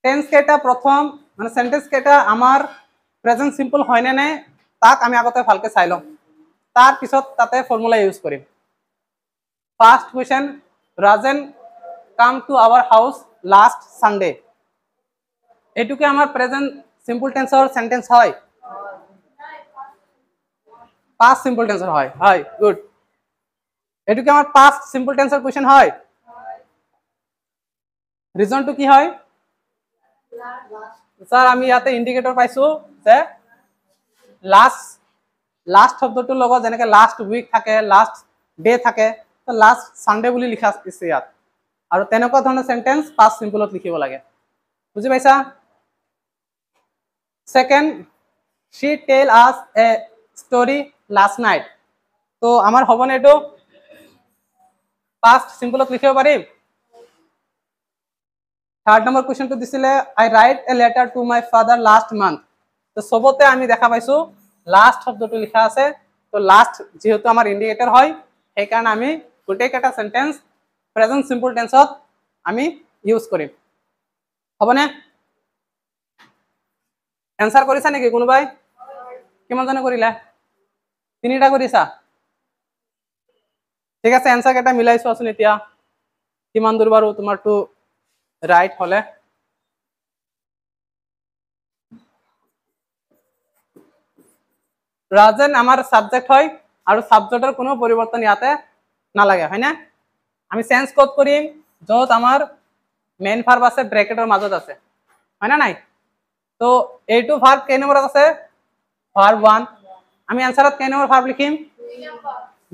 Tense কেইটা প্ৰথম মানে সেন্টেন্স কেইটা আমাৰ প্ৰেজেন্ট সিম্পল হয় নে নাই তাক আমি আগতে ভালকে চাই লম তাৰ পিছত তাতে ফৰ্মুলা ইউজ কৰিম first question Rajen came to our house last Sunday এটু কি আমার প্রেজেন্ট সিম্পল টেন্সর সেন্টেন্স হয় পাস্ট সিম্পল টেন্সর হয় হয় গুড এটু কি আমার পাস্ট সিম্পল টেন্সর কোশ্চেন হয় রিজন টু কি হয় স্যার আমি ইয়াতে ইন্ডিকেটর পাইছো যে লাস্ট লাস্ট শব্দটোৰ লগত যেনেকৈ লাস্ট উইক থাকে লাস্ট ডে থাকে তো লাস্ট সানডে বুলি লিখা আছে ইয়াত আৰু তেনেকুৱা ধৰণৰ সেন্টেন্স পাস্ট সিম্পলত লিখিব লাগে বুজি পাইছা second she tell us a story last night তো আমার হবে না এটো পাস্ট সিম্পলত লিখিব পাৰিম থার্ড নাম্বার কোশ্চেন তো দিছিলে I write a letter to my father last month তো সবতে আমি দেখা পাইছো লাস্ট শব্দটো লিখা আছে তো লাস্ট যেহেতু আমার ইন্ডিকেটর হয় সেই কারণে আমি গোটেই কেটা সেন্টেন্স প্রেজেন্ট সিম্পল টেন্সত আমি ইউজ কৰিম হবনে এনসাৰ কৰিছা নেকি কোনোবাই কিমান জনে কৰিলা তিনিটা কৰিছা ঠিক আছে এনসাৰ কেটা মিলাইছো আসুন এতিয়া কিমান দূৰ বাৰু তোমাৰটো ৰাইট হলে ৰাজেন আমাৰ সাবজেক্ট হয় আৰ সাবজেক্টেৰ কোনো পৰিবৰ্তন ইয়াতে না লাগে হয় না আমি চেঞ্জ কোড কৰিম যত আমাৰ মেইন ভাৰ্ব আছে ব্ৰ্যাকেটেৰ মাজত আছে হয় না নাই তো এইটো ভাৰ্ব কেই নম্বৰত আছে ভাৰ্ব 1 আমি আনসাৰত কেই নম্বৰ ভাৰ্ব লিখিম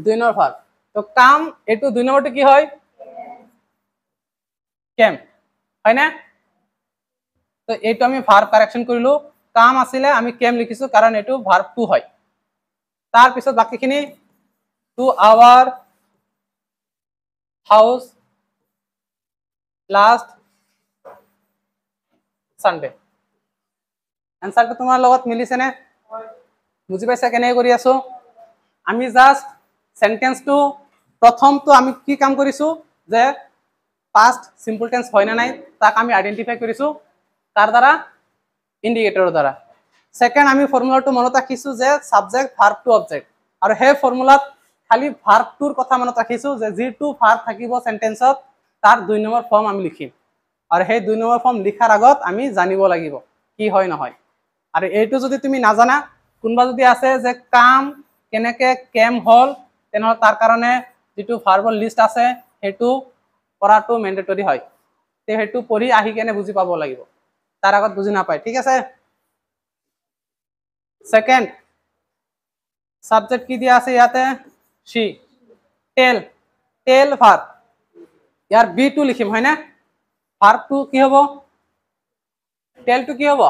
2 নম্বৰ ভাৰ্ব তো কাম এইটো 2 নম্বৰটো কি হয় কেম হয় না তো এইটো আমি ভাৰ্ব কাৰেকশন কৰিলো কাম আছিলে আমি কেম লিখিছো কাৰণ এইটো ভাৰ্ব 2 হয় তাৰ পিছত বাকিখিনি to our house last Sunday আনসাৰটো তোমাৰ লগত মিলিছে নে বুজি পাইছা কেনে কৰি আছো আমি জাস্ট সেন্টেন্সটো প্ৰথমটো আমি কি কাম কৰিছো যে পাস্ট সিম্পল টেন্স হয় না নাই তাক আমি আইডেন্টিফাই কৰিছো তাৰ দ্বাৰা ইন্ডিকেটৰৰ দ্বাৰা সেকেন্ড আমি ফৰ্মুলাটো মনত ৰাখিছো যে সাবজেক্ট ভাৰ্ব টু অবজেক্ট আৰু হে ফৰ্মুলাত খালি ভাৰ্ব টুৰ কথা মনত ৰাখিছো যে যিটো ভাৰ্ব থাকিব সেন্টেন্সত তাৰ 2 নম্বৰ ফৰ্ম আমি লিখিম আৰু সেই 2 নম্বৰ ফৰ্ম লিখাৰ আগত আমি জানিব লাগিব কি হয় নহয় আৰু এইটো যদি তুমি নাজানা কোনবা যদি আছে যে কাম কেনেকে কেম হল তেনহলে তাৰ কাৰণে যেটো ভাৰ্বৰ লিস্ট আছে হেতু পঢ়াটো ম্যান্ডেটৰি হয় তে হেতু পঢ়ি আহি কেনে বুজি পাব লাগিব তাৰ আগত বুজি নাপায় ঠিক আছে সেকেন্ড সাবজেক্ট কি দিয়া আছে ইয়াতে she টেল টেল ভার্ব ইয়াৰ বি টু লিখিম হয় না ভার্ব টু কি হ'ব টেল টু কি হ'ব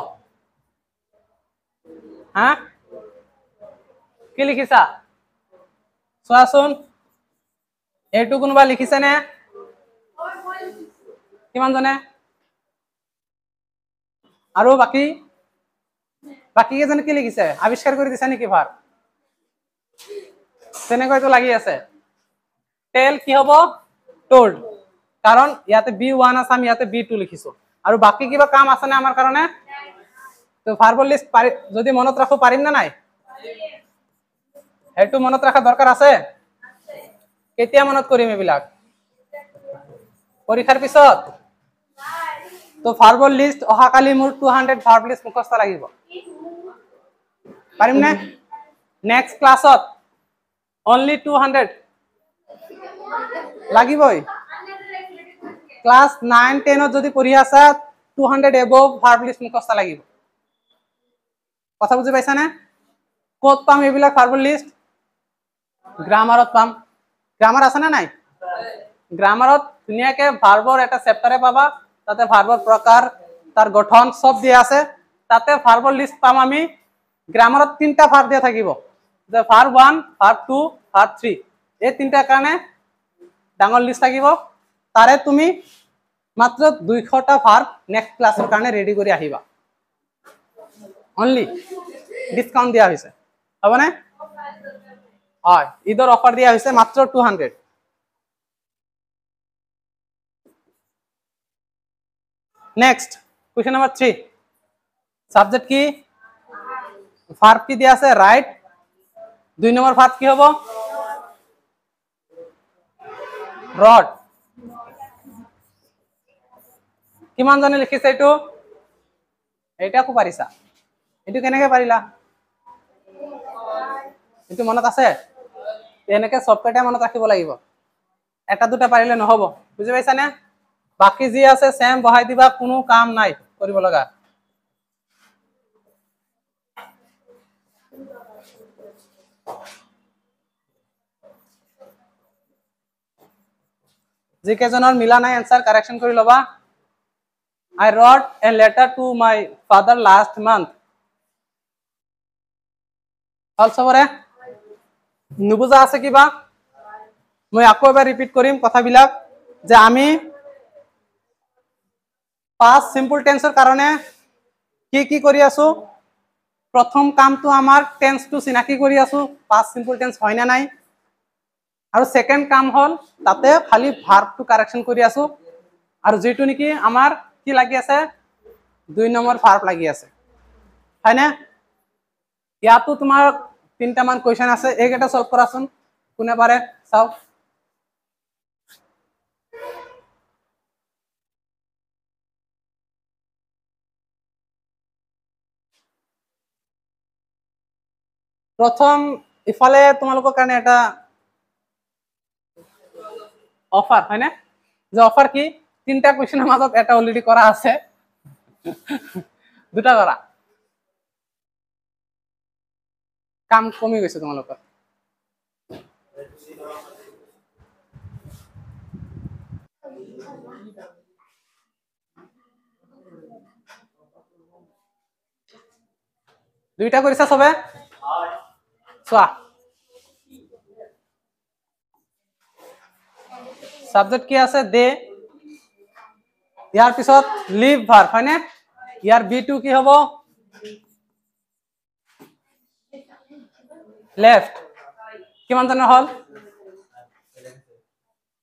হ্যাঁ কি লিখিছা চোৱাচোন এইটো কোনোবা লিখিছে নে কিমান জনে আৰু বাকি কেজন কি লিখিছে আবিষ্কাৰ কৰি দিছা নেকি ভাৰ তেনেকৈতো লাগি আছে টেল কি হ'ব told কাৰণ ইয়াতে b1 আছে আমি ইয়াতে b2 লিখিছো আৰু বাকি কিবা কাম আছে না আমাৰ কাৰণে তো ভাৰ্বল লিস্ট যদি মনত ৰাখো পাৰিম না নাই হেতু মনত ৰাখা দৰকাৰ আছে কেতিয়া মনত কৰিম এবিলাক পৰীক্ষাৰ পিছত তো ভাৰ্বল লিস্ট অহাকালি মোৰ 200 ভাৰ্ব লিস্ট মুখস্থ লাগিব পাৰিম নে নেক্সট ক্লাছত only 200 লাগিবই ক্লাস 9 10 ত যদি পঢ়ি আছা 200 এবভ ভার্ব লিস্ট মুখস্থ লাগিব কথা বুজি পাইছা না কত পাম এবিলাক ভার্বল লিস্ট গ্রামারত পাম গ্রামার আছে না নাই গ্রামারত দুনিয়াকে ভার্বর এটা চ্যাপ্টারে পাবা তাতে ভার্বর প্রকার তার গঠন সব দিয়া আছে তাতে ভার্বল লিস্ট পাম আমি গ্রামারত তিনটা ভার্ব দিয়া থাকিব যে ভার্ব 1 ভার্ব 2 ভার্ব 3 এই তিনটা কারণে ডাঙৰ লিস্ট থাকিব তাৰে তুমি মাত্ৰ 200টা ভাৰ্ব নেক্সট ক্লাসৰ কাৰণে ৰেডি কৰি আহিবা অনলি ডিসকাউন্ট দিয়া হৈছে হ'ব না হয় ঈদৰ অফাৰ দিয়া হৈছে মাত্ৰ 200 নেক্সট क्वेश्चन नंबर 3 সাবজেক্ট কি ভার্ব কি দিয়া আছে রাইট 2 নম্বর ভার্ব কি হবে রড কিমান জনে লিখিছে এইটাকো পাৰিছা এইটো কেনেকৈ পাৰিলা এইটো মনত আছে এনেকৈ সবকেইটা মনত ৰাখিব লাগিব এটা দুটা পাৰিলে নহব বুজি পাইছানে বাকি যি আছে সেম বহাই দিবা কোনো কাম নাই কৰিব লগা যি কেজনৰ মিলা নাই আনসাৰ কাৰেকশন কৰি লবা I wrote a letter to my father last month also বৰে নুবুজা আছে কিবা মই আকৌ এবাৰ ৰিপিট কৰিম কথাবিলাক যে আমি past simple tense ৰ কাৰণে কি কৰি আছো প্ৰথম কামটো আমাৰ টেন্স টু চিনাকি কৰি আছো past simple tense হয় না নাই আৰু সেকেন্ড কাম হল তাতে খালি ভাৰ্ব টু কাৰেকশন কৰি আছো আৰু যেটো নেকি আমাৰ কি লাগি আছে 2 নম্বৰ ভাৰ্ব লাগি আছে হয়নে ইয়াতো তোমাৰ তিনটা মান কোৱেশ্চন আছে এইকেইটা সলভ কৰাচোন কোনে পাৰে চাও প্ৰথম ইফালে তোমালোকৰ কাৰণে এটা অফাৰ হয় না যে অফাৰ কি তিনটা কোৱেশ্চনৰ মাজত এটা অলৰেডি কৰা আছে দুটা কৰা কাম কমি গৈছে তোমালোকৰ দুইটা কৰিছা সবে হয় চোৱা সাবজেক্ট কি আছে দে ইয়াৰ পিছত লিভ ভাৰ্ব হয়নে ইয়াৰ বি2 কি হ'ব লেফট কিমান জনৰ হল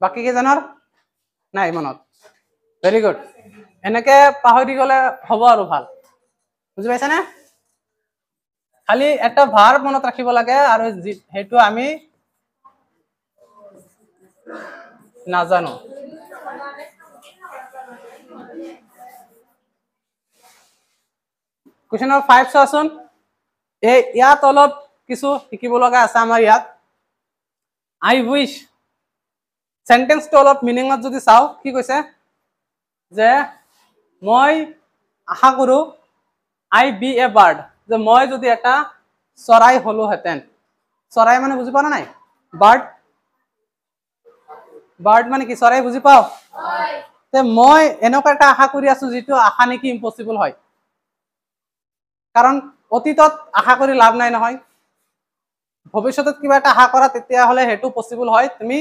বাকি কি জনৰ নাই মনত ভেৰি গুড এনেকে পাহৰি গলে হ'ব আৰু ভাল বুজি পাইছা নে খালি এটা ভাৰ্ব মনত ৰাখিব লাগে আৰু হেতু আমি নাজানো কোৱেশ্চন নম্বৰ 5 চোৱাচোন এই ইয়াত অলপ কিছু শিকিব লগা আছে আমাৰ ইয়াত আই উইশ সেন্টেন্সটো অলপ মিনিংত যদি চাও কি কৈছে যে মই আশা কৰো আই বি এ বাৰ্ড যে মই যদি এটা চৰাই হলো হেতেন চৰাই মানে বুজি পোৱা নাই বাৰ্ড বাৰ্ড মানে কি চৰাই বুজি পাও হয় তে মই এনেকুৱা এটা আশা কৰি আছো যেটো আশা নেকি ইম্পসিবল হয় কাৰণ অতীতত আশা কৰি লাভ নাই নহয় ভৱিষ্যতত কিবা এটা আশা কৰা তেতিয়া হলে হেতু পসিবল হয় তুমি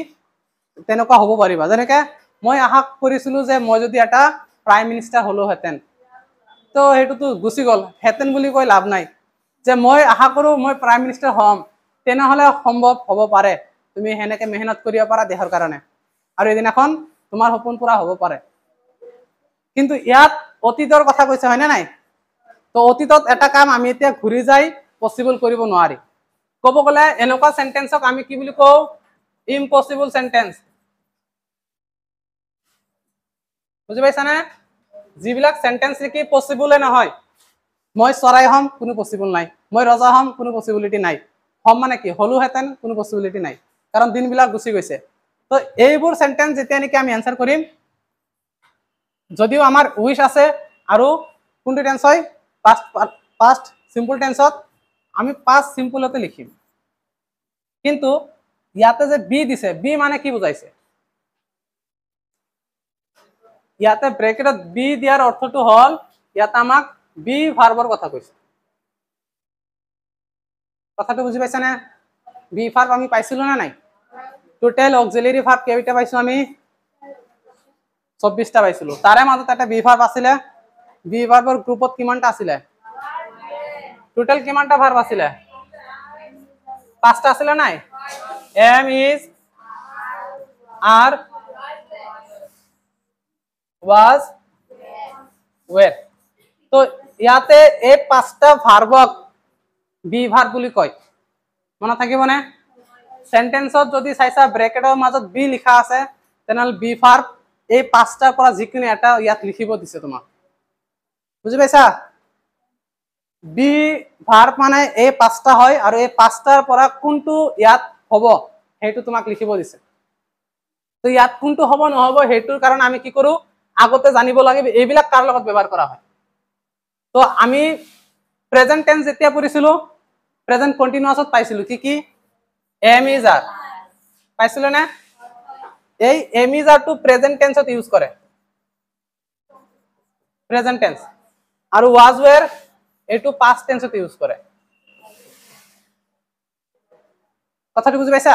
তেনেকুৱা হ'ব পাৰিবা যেনেকৈ মই আশা কৰিছিলো যে মই যদি এটা প্ৰাইম মিনিষ্টাৰ হলো হেতেন তো হেতুটো গুছি গল হেতেন বুলি কৈ লাভ নাই যে মই আশা কৰো মই প্ৰাইম মিনিষ্টাৰ হম তেনেহলে সম্ভৱ হ'ব পাৰে তুমি হেনেকে মেহনত কৰিব পাৰা দেশৰ কাৰণে আৰু এদিনাখন তোমাৰ সপোন পুৰা হ'ব পাৰে কিন্তু ইয়াত অতীতৰ কথা কৈছে হয় না নাই তো অতীতত এটা কাম আমি এতিয়া ঘূৰি যাই পসিবল কৰিব নোৱাৰি কব গলে এনেকুৱা সেন্টেন্সক আমি কি বুলি কও ইম্পসিবল সেন্টেন্স বুজি পাইছা না যিবিলাক সেন্টেন্স কি পসিবলে নহয় মই চৰাই হম কোনো পসিবল নাই মই ৰজা হম কোনো পসিবিলিটি নাই হম মানে কি হলো হেতেন কোনো পসিবিলিটি নাই কাৰণ দিনবিলাক গুছি গৈছে তো এইবোৰ সেন্টেন্স যেতিয়া নেকি আমি আনসাৰ কৰিম যদিও আমাৰ উইশ আছে আৰু কোনটো টেন্স হয় পাস্ট সিম্পল টেন্সত আমি পাস্ট সিম্পলতে লিখিম কিন্তু ইয়াতে যে বি দিছে বি মানে কি বুজাইছে ইয়াতে ব্ৰেকেটত বি দিয়াৰ অৰ্থটো হল ইয়াতে আমাক বি ভাৰ্বৰ কথা কৈছে কথাটো বুজি পাইছা না বি ভার্ব আমি পাইছিলো না নাই টোটাল অক্সিলারি ভার্ব কেইটা পাইছো আমি 24টা পাইছিলো তাৰে মাজত এটা বি ভাৰ্ব আছিল বি ভাৰ্বৰ গ্ৰুপত কিমানটা আছিল টোটাল কিমানটা ভার্ব আছিল পাঁচটা আছিল নাই am is are was were তো ইয়াতে এই পাঁচটা ভার্বক বি ভার্ব বুলি কয় মনত থাকিবনে সেন্টেন্সত যদি চাইছা ব্ৰেকেটৰ মাজত বি লিখা আছে তেনেহলে বি ভাৰ্ব এই পাঁচটাৰ পৰা যিকোনো এটা ইয়াত লিখিব দিছে তোমাক বুজি পাইছা বি ভাৰ্ব মানে এই পাঁচটা হয় আৰু এই পাঁচটাৰ পৰা কোনটো ইয়াত হ'ব সেইটো তোমাক লিখিব দিছে তো ইয়াত কোনটো হ'ব নহ'ব হেতুৰ কাৰণে আমি কি কৰো আগতে জানিব লাগে এইবিলাক কাৰ লগত ব্যৱহাৰ কৰা হয় তো আমি প্ৰেজেন্ট টেন্স যেতিয়া পঢ়িছিলো প্ৰেজেন্ট কন্টিনিউয়াছত পাইছিলো কি কি এম ইজ আৰ পাইছিলো না এই এম ইজ আৰ টু প্ৰেজেন্ট টেন্সত ইউজ কৰে প্ৰেজেন্ট টেন্স আৰু ওয়াজ ওয়্যাৰ এটো পাস্ট টেন্সত ইউজ কৰে কথাটো বুজি পাইছা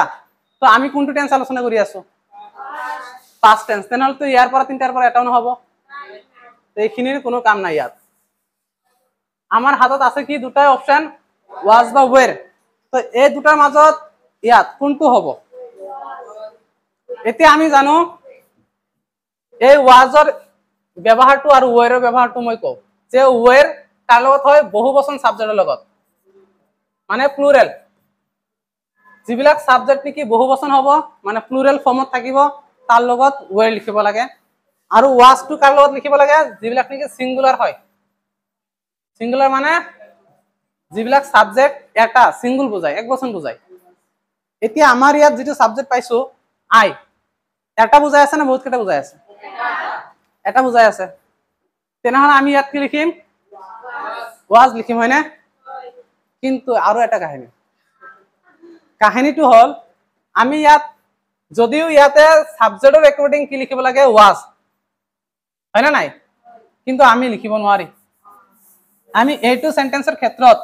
তো আমি কোনটো টেন্স আলোচনা কৰি আছো পাস্ট টেন্স তেনেহলে তো ইয়াৰ পৰা তিনটাৰ পৰা এটাও নহব এইখিনিৰ কোনো কাম নাই ইয়াত আমাৰ হাতত আছে কি দুটাই অপচন ওয়াজ বা ওয়্যাৰ তো এই দুটাৰ মাজত ইয়াত কোনটো হ'ব এতিয়া আমি জানো এই ওয়াজৰ ব্যৱহাৰটো আৰু ওয়্যাৰৰ ব্যৱহাৰটো মই কওঁ যে ওয়্যাৰ কাৰ লগত হয় বহুবচন সাবজেক্টৰ লগত মানে প্লুৰেল যিবিলাক সাবজেক্ট নেকি বহুবচন হ'ব মানে প্লুৰেল ফৰ্মত থাকিব তাৰ লগত ওয়্যাৰ লিখিব লাগে আৰু ওয়াজটো কাৰ লগত লিখিব লাগে যিবিলাক নেকি সিঙ্গুলার হয় সিঙ্গুলার মানে যিবিলাক সাবজেক্ট এটা সিঙ্গুল বুজায় এক বচন বুজায় এতিয়া আমাৰ ইয়াত যেটো সাবজেক্ট পাইছো আই এটা বুজাই আছে না বহুত কেটা বুজাই আছে এটা বুজাই আছে তেনেহলে আমি ইয়াত কি লিখিম ওয়াজ লিখিম হয় না কিন্তু আৰু এটা কাহিনীটো হল আমি ইয়াত যদিও ইয়াতে সাবজেক্টৰ একৰ্ডিং কি লিখিব লাগে ওয়াজ হয় না নাই কিন্তু আমি লিখিব নোৱাৰি আমি এইটো সেন্টেন্সৰ ক্ষেত্ৰত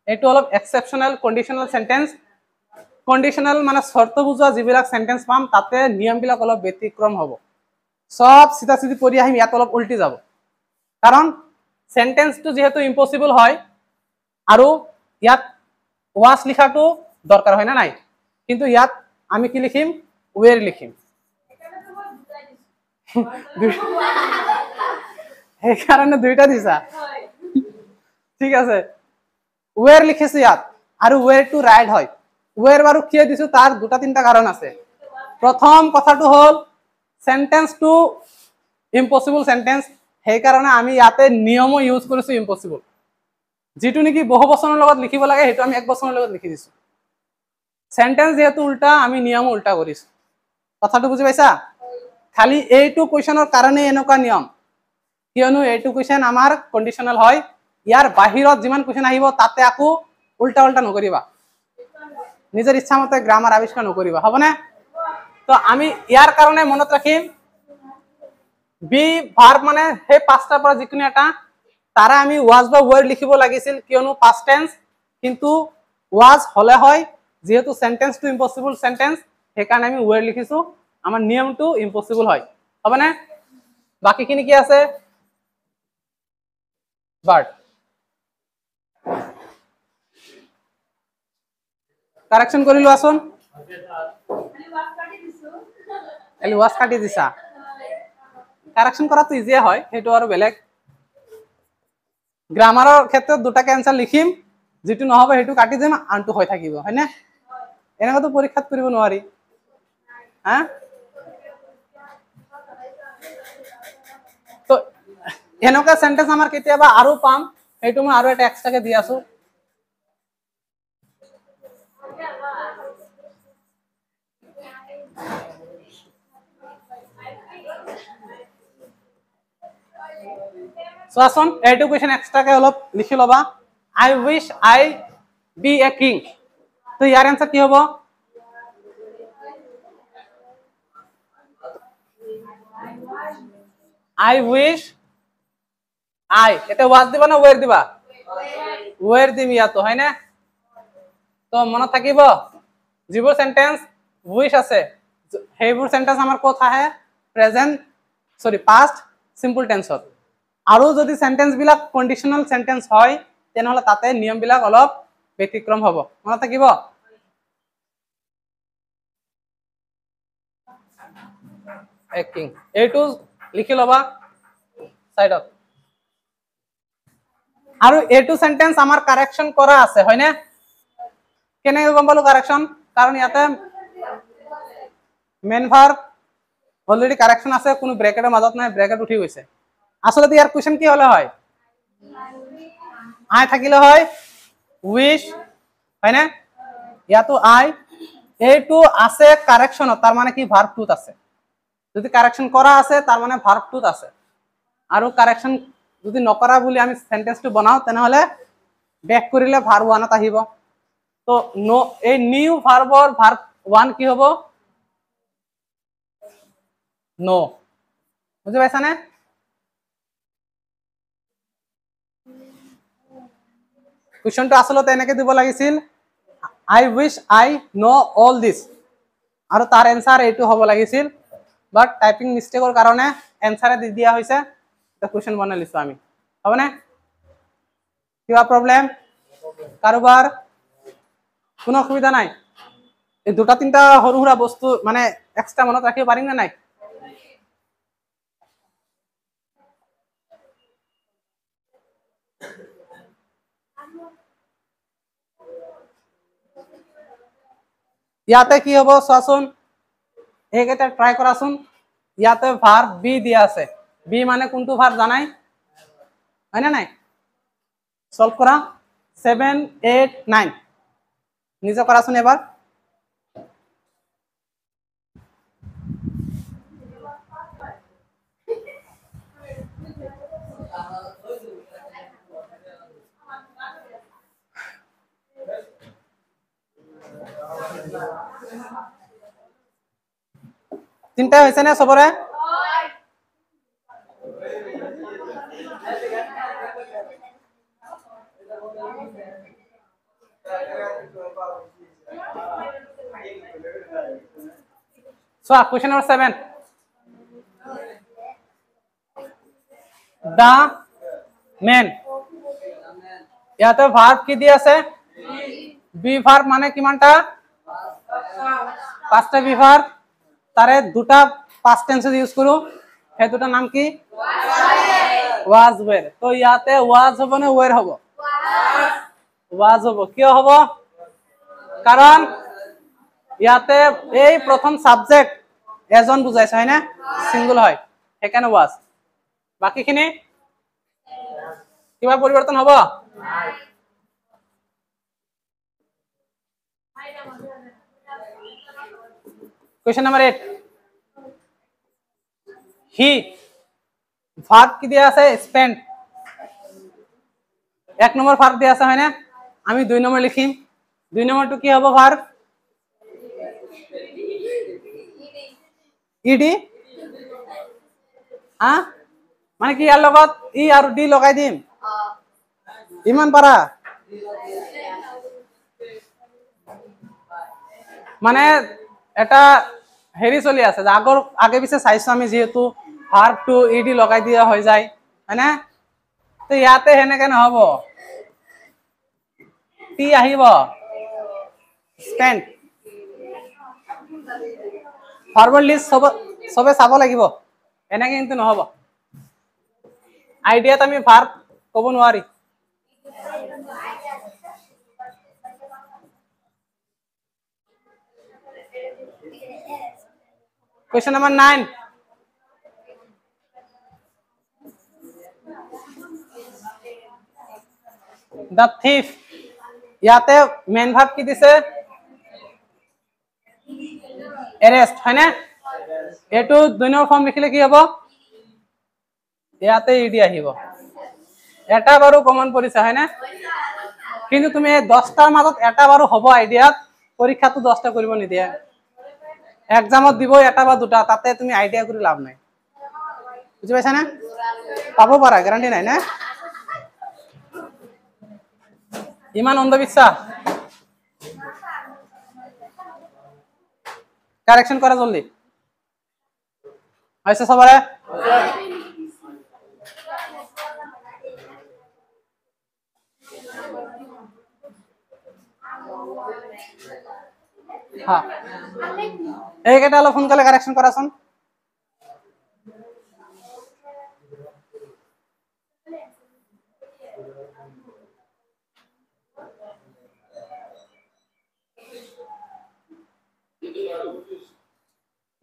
এইটো অলপ এক্সেপশনাল কন্ডিশনাল সেন্টেন্স কন্ডিশনাল মানে শৰ্ত বুজোৱা যিবিলাক সেন্টেন্স পাম তাতে নিয়মবিলাক অলপ ব্যতিক্ৰম হ'ব সব সিধা সিধি পঢ়ি আহিম ইয়াত অলপ উল্টি যাব কাৰণ সেন্টেন্সটো যেহেতু ইম্পসিবল হয় আৰু ইয়াত ওয়াজ লিখাটো দৰকাৰ হয় না নাই কিন্তু ইয়াত আমি কি লিখিম ওয়্যার লিখিম এই কারণে দুইটা দিছা ঠিক আছে ওয়্যার লিখেছে ইয়াত আৰু ওয়্যাৰ টু ৰাইট হয় ওয়্যাৰ বাৰু কি দিছো তাৰ দুটা তিনটা কাৰণ আছে প্ৰথম কথাটো হল সেন্টেন্স টু ইম্পসিবল সেন্টেন্স সেই কাৰণে আমি ইয়াতে নিয়ম ইউজ কৰিছো ইম্পসিবল যেটো নেকি বহুবচনৰ লগত লিখিব লাগে হেতু আমি এক বচনৰ লগত লিখি দিছো সেন্টেন্স যেহেতু উল্টা আমি নিয়ম উল্টা কৰিছো কথাটো বুজি পাইছা খালি এইটো কোৱেশ্চনৰ কাৰণে এনেকুৱা নিয়ম কিয়নো এইটো কোৱেশ্চন আমাৰ কন্ডিশনাল হয় ইয়াৰ বাহিৰত যিমান কোৱেশ্চন আহিব তাতে আকো উল্টা উল্টা নকৰিবা নিজৰ ইচ্ছামতে গ্ৰামাৰ আৱিষ্কাৰ নকৰিবা হবনে তো আমি ইয়াৰ কাৰণে মনত ৰাখিম বি ভাৰ্ব মানে সেই পাঁচটাৰ পৰা যিকোনো এটা তারা আমি ওয়াজ বা ওয়্যার লিখিব লাগিছিল কিয়নো পাস্ট টেন্স কিন্তু ওয়াজ হলে হয় যেহেতু সেন্টেন্স টু ইম্পসিবল সেন্টেন্স সেই কাৰণে আমি ওয়্যাৰ লিখিছো আমাৰ নিয়মটো ইম্পসিবল হয় হবনে বাকিখিনি কি আছে বাট কাৰেকশন কৰি লোৱাচোন এলি ওয়াজ কাটি দিছা কাৰেকশন কৰাটো ইজিয়ে হয় হেতু আৰু বেলেগ গ্ৰামাৰৰ ক্ষেত্ৰত দুটাকে আনসার লিখিম যেটো নহব হেতু কাটি দিম আনটো হৈ থাকিব হয়নে এনেকাটো পৰীক্ষাত কৰিব নোৱাৰি হা তো এনেকা সেন্টেন্স আমাৰ কেতিয়াবা আৰু পাম হেতু মই আৰু এটা এক্সট্ৰাকে দি আছো চোৱাচোন এইটো কোৱেশ্চন এক্সট্ৰাকে অলপ লিখি লবা I wish I be a king তো ইয়াৰ আনসার কি হ'ব I wish I এটা ওয়াজ দিবা না ওয়্যার দিবা ওয়্যার দিম ইয়াতো হয় না তো মনত থাকিব যিবোৰ সেন্টেন্স উইশ আছে সেইবোৰ সেন্টেন্স আমাৰ ক'ত আহে প্ৰেজেন্ট সৰি পাস্ট সিম্পল টেন্সত আৰু যদি সেন্টেন্স বিলাক কন্ডিশনাল সেন্টেন্স হয় তেনেহলে তাতে নিয়ম বিলাক অলপ ব্যতিক্ৰম হ'ব মনত থাকিব একিং এইটো লিখি লবা সাইডত আৰু এইটো সেন্টেন্স আমাৰ কাৰেকশন কৰা আছে হয় না কেনে গম পালো কাৰেকশন কাৰণ ইয়াতে মেন ভাৰ্ব অলৰেডি কাৰেকশন আছে কোনো ব্ৰ্যাকেটেৰ মাজত নাই ব্ৰ্যাকেট উঠি গৈছে আসলে ইয়াৰ কোশ্চেন কি হলে হয় আই থাকিলে হয় উইশ হয় না ইয়াতো আই এইটো আছে কারেকশন তার মানে কি ভার্ব টুত আছে যদি কারেকশন করা আছে তার মানে ভার্ব টুত আছে আৰু কাৰেকশন যদি নকৰা বুলি আমি সেন্টেন্সটো বনাও তেনেহলে ব্যাক কৰিলে ভাৰ্ব ওয়ানত আহিব তো নো এই নিউ ভাৰ্বৰ ভার্ব ওয়ান কি হ'ব নো বুঝি পাইছা নে কোশ্চেনটো আসলতে এনেকে দিব লাগিছিল I wish I know all this আৰু তাৰ এনসাৰ এইটো হ'ব লাগিছিল বাট টাইপিং মিস্টেকৰ কাৰণে এনসারে দি দিয়া হৈছে তো কোশ্চেন বনাই লিছো আমি হ'ব না কিবা প্রবলেম কারোবার কোনো অসুবিধা নাই এই দুটা তিনটা সৰু সুৰা বস্তু মানে এক্সট্ৰা মনত ৰাখিব পাৰিম না নাই ইয়াতে কি হ'ব চোৱাচোন এইকেইটা ট্ৰাই কৰাচোন ইয়াতে ভাৰ্ব বি দিয়া আছে বি মানে কোনটো ভাৰ্ব জানাই হয় না নাই সলভ কৰা 7 8 9 নিজে কৰাচোন এবাৰ তিনটা হৈছে না সবৰে So, question number 7. The man. ইয়াতে ভার্ব কি দি আছে বি ভার্ব মানে কিমানটা পাঁচটা বি ভার্ব তারে দুটা পাস্ট টেন্সে ইউজ করো সেই দুটা নাম কি ওয়াজ ওয়ের তো ইয়াতে ওয়াজ হবে না ওয়ের হবে ওয়াজ হবে কি হবে কারণ ইয়াতে এই প্রথম সাবজেক্ট এজন বুঝাইছে হয় না সিঙ্গল হয় সেখানে ওয়াজ বাকিখিনি কিবা পরিবর্তন হবো Question number 8 he ভার্ব কি দিয়া আছে স্পেন্ড এক নম্বর ভার্ব দিয়া আছে হয় না আমি 2 নম্বর লিখিম 2 নম্বরটো কি হবে ভার্ব ইডি মানে কি ইয়াৰ লগত ই আৰু ডি লগাই দিম ইমান পাৰা মানে এটা হেৰি চলি আছে যে আগৰ আগে পিছে চাইছো আমি যেহেতু ভার্ব টু ইডি লগাই দিয়া হৈ যায় হয়নে তো ইয়াতে হেনেকে নহব টি আহিব স্পেন্ড ভাৰ্বৰ লিষ্ট সবে চাব লাগিব এনেকে কিন্তু নহব আইডিয়াত আমি ভাৰ্ব ক'ব নোৱাৰি Question number 9 The thief ইয়াতে মেন ভাৰ্ব কি দিছে arrest হয় না এটো 2 নম্বৰ ফৰ্ম লিখিলে কি হ'ব ইয়াতে ইডি আহিব এটা বাৰো কমন পৰিছে হয় না কিন্তু তুমি 10টাৰ মাজত এটা বাৰো হ'ব আইডিয়াত পৰীক্ষাটো 10টা কৰিব নিদিয়ে এক্সামত দিব এটা বা দুটা তাতে তুমি আইডিয়া কৰি লাভ নাই বুজি পাইছা না পাবো পাৰা গ্যাৰান্টি নাই না ইমান অন্ধবিশ্বাস কাৰেকশন কৰা জলদি হয়েছে সবাৰে হ্যাঁ এইকেইটা অলপ সোনকালে কাৰেকশন কৰাচোন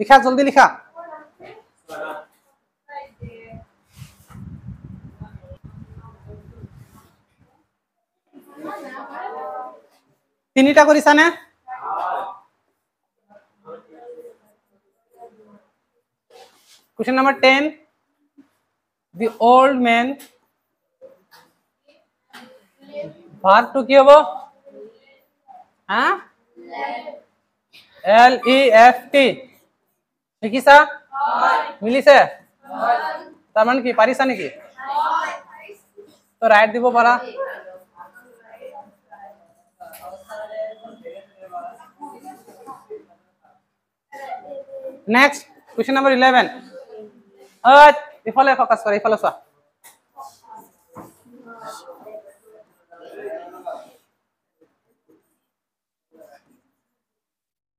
লিখা জলদি লিখা তিনিটা কৰিছা নে Question number 10 the old man verb to কি হ'ব হ্যাঁ LEFT লিখিছা মিলিছে তাৰ মানে কি পাৰিছা নেকি তো ৰাইট দিব পাৰা next question number 11 ইফালে ফোকাস কৰা ইফালে চোৱা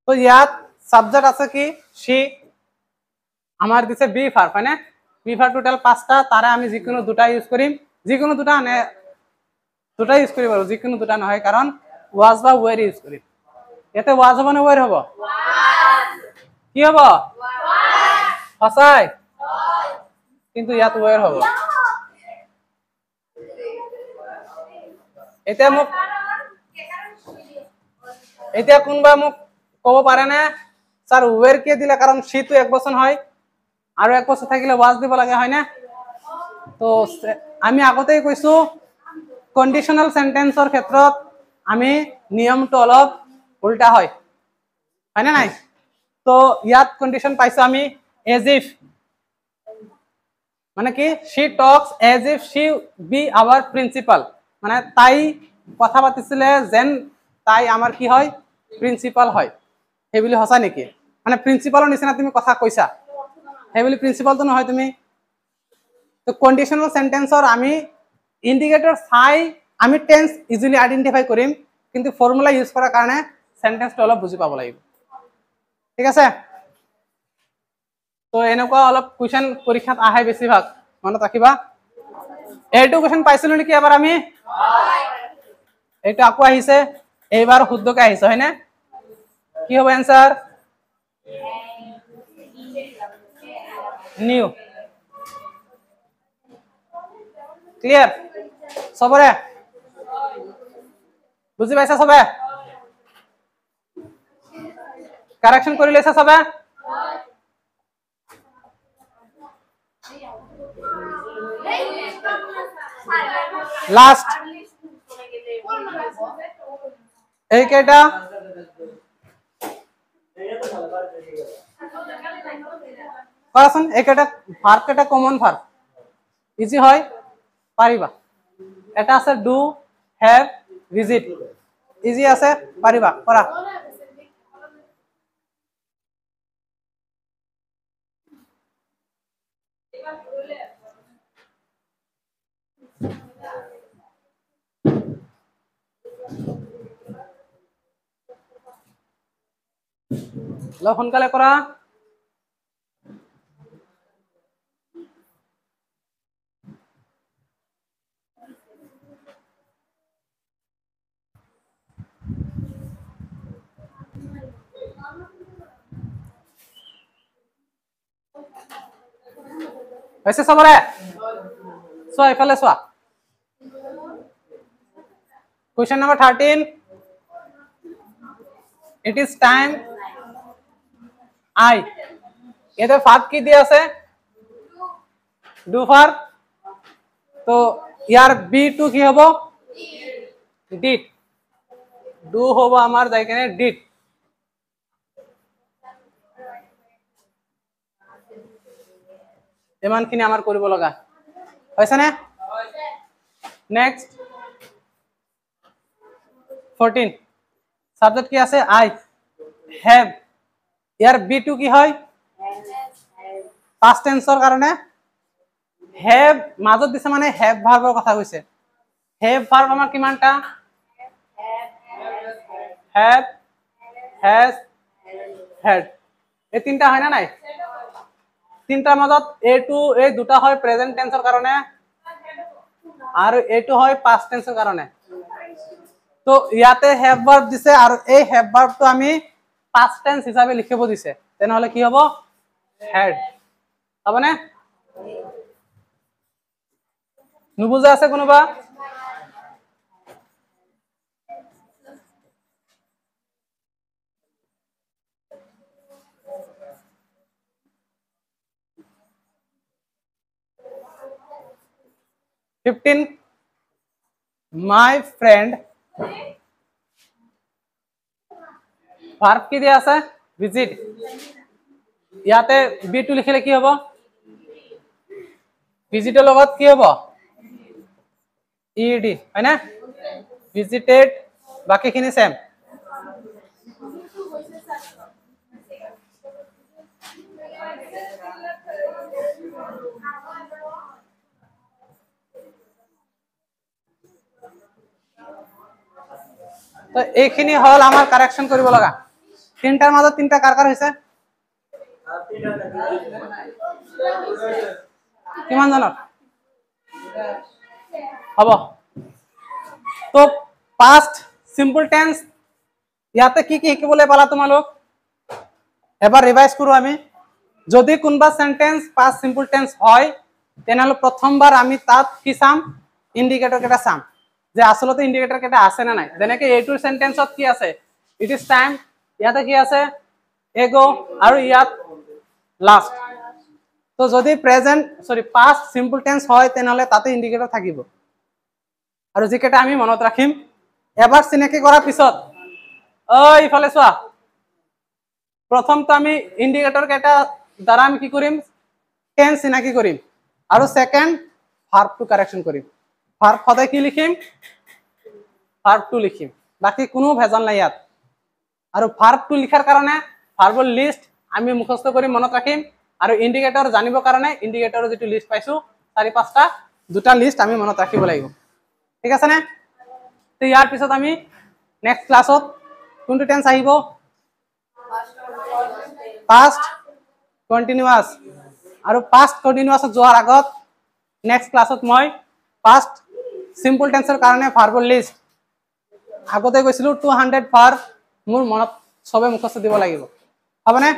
তো ইয়াত সাবজেক্ট আছে কি she আমার দিছে বি ভার্ব হয় না বি ভার্ব টোটাল 5টা তারে আমি যিকোনো দুটা ইউজ কৰিম যিকোনো দুটা মানে দুটা ইউজ কৰিব পাৰো যিকোনো দুটা নহয় কাৰণ was বা were ইউজ কৰিম এতে was হ'ব না were হ'ব কি হ'ব সঁচাই কিন্তু ইয়াত were হ'ব এতিয়া কোনবা মোক কব পারে না স্যার were কে দিলে কারণ she তো এক বচন হয় আর এক বছর থাকিলে was দিব লাগে হয় না তো আমি আগতেই কইছো কন্ডিশনাল সেন্টেন্সৰ ক্ষেত্ৰত আমি নিয়মটো অলপ উল্টা হয় না নাই তো ইয়াত কন্ডিশন পাইছো আমি as if মানে কি she talks as if she be our principal মানে তাই কথা পাতিছিলে যেন তাই আমার কি হয় প্রিন্সিপাল হয় হেবলি হসা নেকি মানে প্ৰিন্সিপালৰ নিচিনা তুমি কথা কইছা হেবলি প্ৰিন্সিপাল তো নহয় তুমি তো কন্ডিশনাল সেন্টেন্সৰ আমি ইন্ডিকেটৰ চাই আমি টেন্স ইজিলি আইডেন্টিফাই কৰিম কিন্তু ফৰ্মুলা ইউজ কৰাৰ কাৰণে সেন্টেন্সটো অলপ বুজি পাব লাগিব ঠিক আছে তো এনেকুৱা অলপ কোৱেশ্চন পৰীক্ষাত আহে বেছিভাগ মনত ৰাখিবা এইটো কোৱেশ্চন পাইছিলো নেকি এবাৰ আমি এইটো আকৌ আহিছে এইবাৰ শুদ্ধকৈ আহিছে হয় না কি হ'ব आंसर নিউ ক্লিয়াৰ সবৰে বুঝি পাইছা সবে কাৰেকশন কৰি লৈছা সবে লাস্ট এই কেটা কৰাচোন একেটা ভাৰ্ব কেটা কমন ভাৰ্ব ইজি হয় পাৰিবা এটা আছে ডু হ্যাভ ভিজিট ইজি আছে পাৰিবা কৰা ল সোনকালে কৰা হৈছে সবৰে চোৱা ইফালে চোৱা question number 13 it is time I এতে ভার্ব কি দিয়া আছে ডু ভার্ব তো ইয়ার বি টু কি হবো ডিড ডু হবো আমার যাইখানে ডিড ইমানখিনি আমার কৰিব লগা হৈছে না নেক্সট 14 সাবজেক্ট কি আছে আই হ্যাভ ইয়ার বি টু কি হয় পাস্ট টেন্সৰ কাৰণে হ্যাভ মাজত দিছে মানে হ্যাভ ভাৰ্বৰ কথা কৈছে হ্যাভ ভাৰ্ব আমাৰ কিমানটা হ্যাভ হ্যাজ হ্যাড এই তিনটা হয় না নাই তিনটাৰ মাজত এ টু এই দুটা হয় প্ৰেজেন্ট টেন্সৰ কাৰণে আৰু এটো হয় পাস্ট টেন্সৰ কাৰণে তো ইয়াতে হ্যাভ ভাৰ্ব দিছে আৰু এই হ্যাভ ভার্বটো আমি পাস্ট টেন্স হিচাপে লিখিব দিছে তেনেহলে কি হ'ব হেড হ'বনে নুবুজা আছে কোনোবা my friend verb কি দিয়া আছে visit ইয়াতে বি টু লিখিলে কি হ'ব ভিজিটৰ লগত কি হ'ব ed হয় না visited বাকিখিনি সেম তো এইখিনি হল আমাৰ কাৰেকশন কৰিব লগা তিনটাৰ মাজত তিনটা কাৰ কাৰ হৈছে কিমান জানো হ'ব তো পাস্ট সিম্পল টেন্স ইয়াতে কি কি শিকিবলৈ পালা তোমালোক এবাৰ ৰিভাইজ কৰো আমি যদি কোনবা সেন্টেন্স পাস্ট সিম্পল টেন্স হয় তেনেহলে প্ৰথমবাৰ আমি তাত কি চাম ইন্ডিকেটৰ কেটা চাম যে আসলতে ইন্ডিকেটৰ কেটা আছে না নাই যেনেকে এইটোৰ সেন্টেন্সত কি আছে ইট ইজ টাইম ইয়াতে কি আছে এগো আৰু ইয়াত লাস্ট তো যদি প্ৰেজেন্ট পাস্ট সিম্পল টেন্স হয় তেনেহলে তাতে ইন্ডিকেটৰ থাকিব আৰু যেকেটা আমি মনত ৰাখিম এবাৰ চিনাকি কৰাৰ পিছত ওই ইফালে চোৱা প্ৰথম তো আমি ইন্ডিকেটৰ কেটা দ্বাৰা আমি কি কৰিম টেন্স চিনাকি কৰিম আৰু সেকেন্ড ভাৰ্ব টু কাৰেকশন কৰিম ভাৰ্ব সদায় কি লিখিম ভাৰ্ব টু লিখিম বাকি কোনো ভেজাল নাই ইয়াত আৰু ভাৰ্ব টু লিখাৰ কাৰণে ভাৰ্বৰ লিষ্ট আমি মুখস্থ কৰি মনত ৰাখিম আৰু ইন্ডিকেটৰ জানিবৰ কাৰণে ইন্ডিকেটৰৰ যেটো লিষ্ট পাইছো 4-5টা দুটা লিষ্ট আমি মনত ৰাখিব লাগিব ঠিক আছে নে তো ইয়াৰ পিছত আমি নেক্সট ক্লাছত কোনটো টেন্স আহিব past continuous আৰু past continuous যোৱাৰ আগত নেক্সট ক্লাছত মই past simple tenseৰ কাৰণে ভাৰ্বৰ লিষ্ট আগতে কৈছিলো 200 ভাৰ্ব মোৰ মনত সবে মুখস্থ দিব লাগিব হবনে